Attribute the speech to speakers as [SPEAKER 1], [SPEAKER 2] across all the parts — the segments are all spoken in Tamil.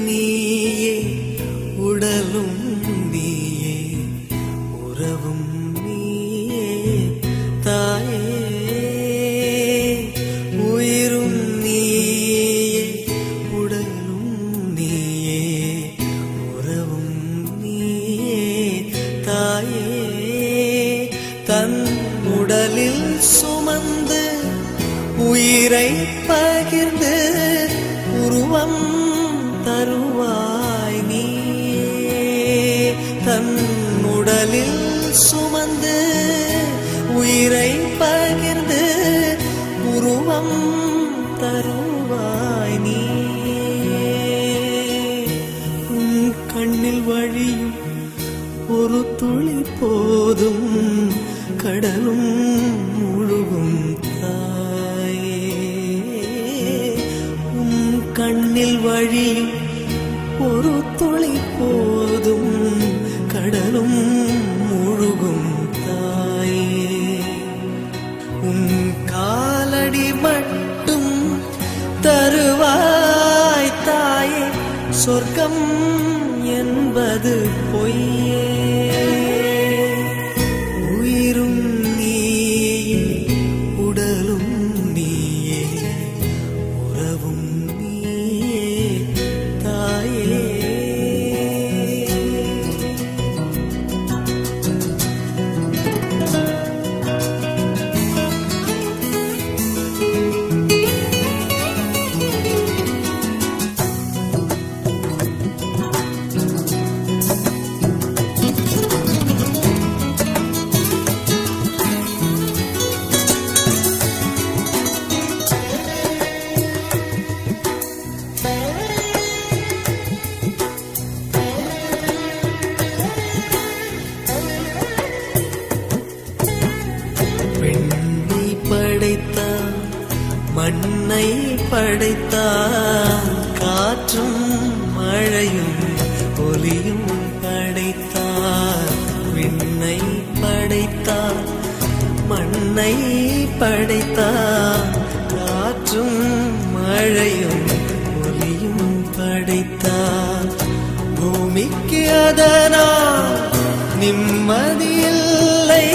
[SPEAKER 1] நீயே உடலும் நீயே உறவும் நீயே தாயே உயிரும் நீயே உடலும் நீயே உறவும் நீயே தாயே தன் உடலில் சுமந்து உயிரை பகிர்ந்து உருவம் தருவாய் நீயே தன் உடலில் சுமந்து உயிரை பகிர்ந்து உருவம் தருவாய் நீயே உன் கண்ணில் வழியும் ஒரு துளி போதும் கடலும் முழுகும் தாயே உன் கண்ணில் வழியும் ஒரு துளி போதும் கடலும் முழுகும் தாயே உன் காலடி மட்டும் தருவாய் தாயே சொர்க்கம் என்பது பொய்யே உயிரும் நீயே உடலும் நீயே உறவும் நீயே தாயே மண்ணை படைத்தான் காற்றும் மழையும் ஒலியும் படைத்தான் விண்ணை படைத்தான் மண்ணை படைத்தான் காற்றும் மழையும் ஒலியும் படைத்தான் பூமிக்கு அதனால் நிம்மதியில்லை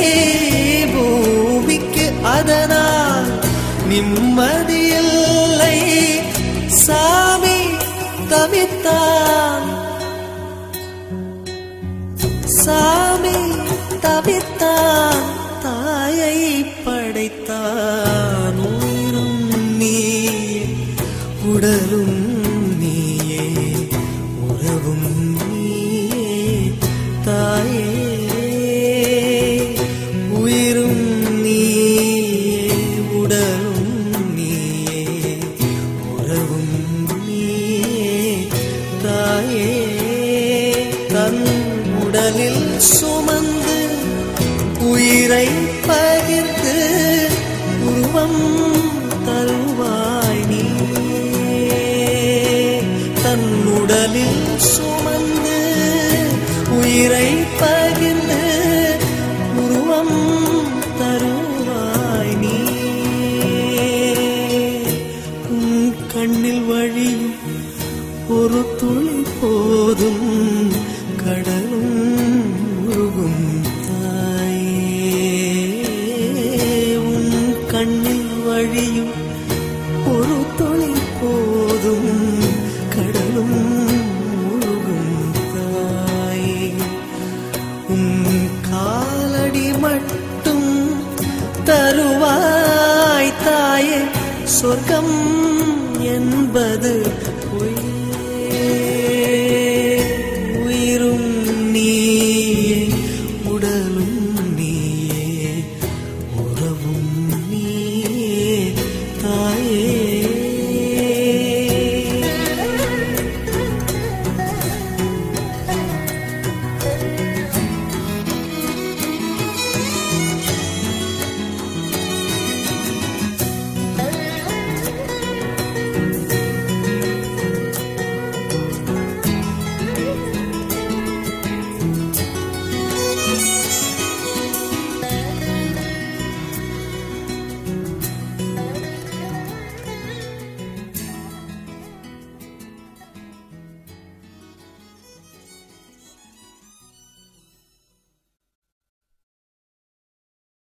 [SPEAKER 1] பூமிக்கு அதனால் நிம்மதியில்லை சாமி தவித்தான் சாமி தவித்தான் தாயை படைத்தான் உயிரும் நீயே உடலும் நீயே உறவும் நீயே தாயே உயிரும் நீயே உடலும் தாயே தன் உடலில் சுமந்து உயிரை பகிர்ந்து உருவம் தருவாய் நீயே தன் உடலில் சுமந்து உயிரை பகிர்ந்து உருவம் தருவாய் நீயே உன் கண்ணில் வழியும் ஒரு துளி போதும் கடலும் முழுகும் தாயே உன் கண்ணில் வழியும் ஒரு துளி போதும் கடலும் முழுகும் தாயே உன் காலடி மட்டும் தருவாய் தாயே சொர்க்கம் என்பது